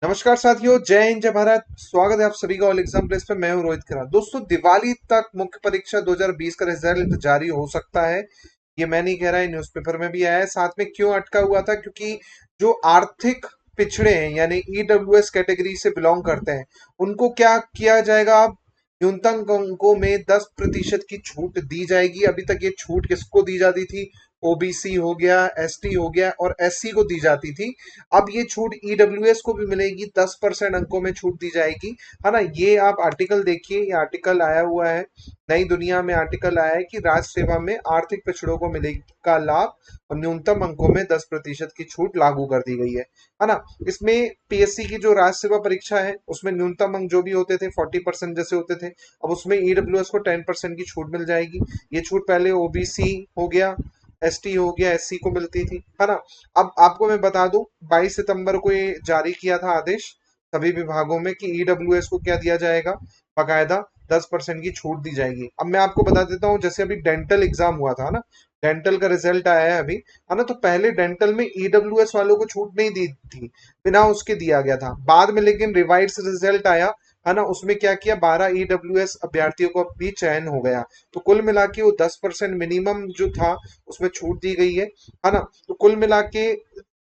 नमस्कार साथियों, जय हिंद जय भारत। स्वागत है आप सभी का ऑल एग्जाम प्लेस पे। मैं हूं रोहित खन्ना। दोस्तों, दिवाली तक मुख्य परीक्षा 2020 का रिजल्ट जारी हो सकता है। ये मैं नहीं कह रहा है, न्यूज़पेपर में भी आया है। साथ में क्यों अटका हुआ था? क्योंकि जो आर्थिक पिछड़े हैं यानी ईडब्ल्यूएस कैटेगरी से बिलोंग करते हैं, उनको क्या किया जाएगा? अब न्यूनतम अंकों में 10% की छूट दी जाएगी। अभी तक ये छूट किसको दी जाती थी? ओबीसी हो गया, एसटी हो गया और एससी को दी जाती थी। अब ये छूट ईडब्ल्यूएस को भी मिलेगी, 10% अंकों में छूट दी जाएगी, है ना। ये आप आर्टिकल देखिए, ये आर्टिकल आया हुआ है, नई दुनिया में आर्टिकल आया है कि राज्य सेवा में आर्थिक पिछड़ों को मिलेगा लाभ और न्यूनतम अंकों में 10% की छूट लागू कर दी गई है ना। इसमें पीएससी की जो राज्य सेवा परीक्षा है उसमें न्यूनतम अंक जो भी होते थे 40% जैसे होते थे, अब उसमें ईडब्ल्यूएस को 10% की छूट मिल जाएगी। ये छूट पहले ओबीसी हो गया, एसटी हो गया, एससी को मिलती थी, है ना। अब आपको मैं बता दूं, 22 सितंबर को ये जारी किया था आदेश सभी विभागों में कि ईडब्ल्यूएस को क्या दिया जाएगा, बकायदा 10% की छूट दी जाएगी। अब मैं आपको बता देता हूँ, जैसे अभी डेंटल एग्जाम हुआ था ना, डेंटल का रिजल्ट आया है अभी, है ना। तो पहले डेंटल में ईडब्ल्यूएस वालों को छूट नहीं दी थी, बिना उसके दिया गया था। बाद में लेकिन रिवाइज रिजल्ट आया, है ना, उसमें क्या किया, 12 ईडब्ल्यूएस अभ्यर्थियों को भी चयन हो गया। तो कुल मिला के वो 10% मिनिमम जो था उसमें छूट दी गई है ना। तो कुल मिला के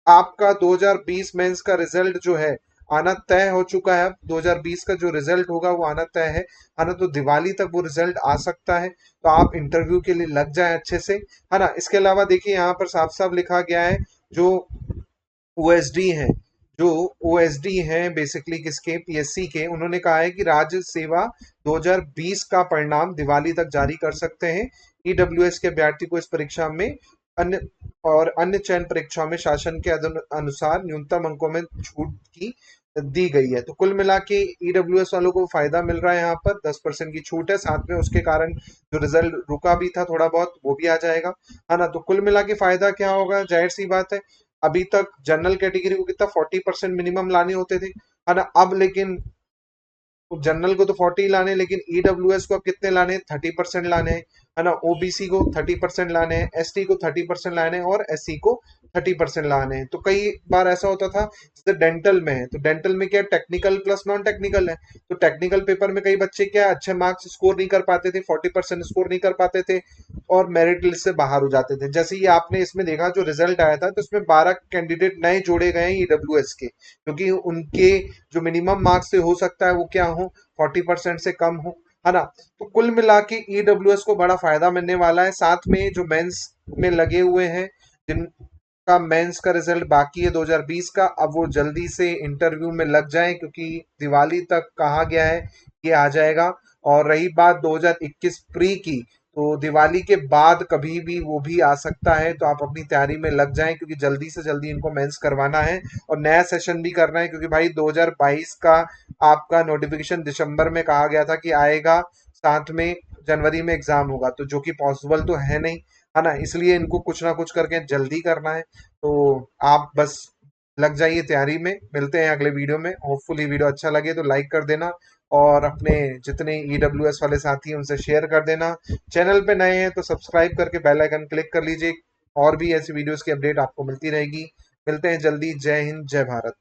आपका 2020 मेंस का रिजल्ट जो है आना तय हो चुका है। अब 2020 का जो रिजल्ट होगा वो आना तय है ना। तो दिवाली तक वो रिजल्ट आ सकता है, तो आप इंटरव्यू के लिए लग जाए अच्छे से, है ना। इसके अलावा देखिए, यहाँ पर साफ साफ लिखा गया है, जो ओएसडी हैं, जो ओएसडी हैं बेसिकली किसके, पीएससी के, उन्होंने कहा है कि राज्य सेवा 2020 का परिणाम दिवाली तक जारी कर सकते हैं। ईडब्ल्यूएस के अभ्यर्थी को इस परीक्षा में अन्य अन्य चयन परीक्षाओं में शासन के अनुसार न्यूनतम अंकों में छूट की दी गई है। तो कुल मिला के ईडब्ल्यूएस वालों को फायदा मिल रहा है, यहाँ पर 10% की छूट है। साथ में उसके कारण जो रिजल्ट रुका भी था थोड़ा बहुत, वो भी आ जाएगा, है ना। तो कुल मिला के फायदा क्या होगा? जाहिर सी बात है, अभी तक जनरल कैटेगरी को कितना 40% मिनिमम लाने होते थे, है ना। अब लेकिन जनरल को तो 40 लाने, लेकिन ईडब्ल्यूएस को अब कितने लाने हैं? 30% लाने हैं, है ना। ओबीसी को 30% लाने हैं, एसटी को 30% लाने हैं और एससी को 30% लाने हैं। तो कई बार ऐसा होता था, जैसे डेंटल में है, तो डेंटल में क्या टेक्निकल प्लस नॉन टेक्निकल है। तो टेक्निकल पेपर में कई बच्चे क्या अच्छे मार्क्स स्कोर नहीं कर पाते थे, 40% स्कोर नहीं कर पाते थे और मेरिट लिस्ट से बाहर हो जाते थे। जैसे ही आपने इसमें देखा, जो रिजल्ट आया था, तो इसमें 12 कैंडिडेट नए जोड़े गए हैं ईडब्ल्यूएस के, क्योंकि उनके जो मिनिमम मार्क्स से हो सकता है वो क्या हो, 40% से कम हो, है ना। तो कुल मिला के ईडब्ल्यूएस को बड़ा फायदा मिलने वाला है। साथ में जो मेंस में लगे हुए हैं, जिनका मेंस का रिजल्ट बाकी है 2020 का, अब वो जल्दी से इंटरव्यू में लग जाएं, क्योंकि दिवाली तक कहा गया है कि आ जाएगा। और रही बात 2021 प्री की, तो दिवाली के बाद कभी भी वो भी आ सकता है। तो आप अपनी तैयारी में लग जाएं, क्योंकि जल्दी से जल्दी इनको मेंस करवाना है और नया सेशन भी करना है, क्योंकि भाई 2022 का आपका नोटिफिकेशन दिसंबर में कहा गया था कि आएगा, साथ में जनवरी में एग्जाम होगा, तो जो कि पॉसिबल तो है नहीं, है ना। इसलिए इनको कुछ ना कुछ करके जल्दी करना है। तो आप बस लग जाइए तैयारी में। मिलते हैं अगले वीडियो में। होपफुली वीडियो अच्छा लगे तो लाइक कर देना और अपने जितने ईडब्ल्यूएस वाले साथी हैं उनसे शेयर कर देना। चैनल पे नए हैं तो सब्सक्राइब करके बेल आइकन क्लिक कर लीजिए, और भी ऐसी वीडियोस की अपडेट आपको मिलती रहेगी। मिलते हैं जल्दी। जय हिंद जय भारत।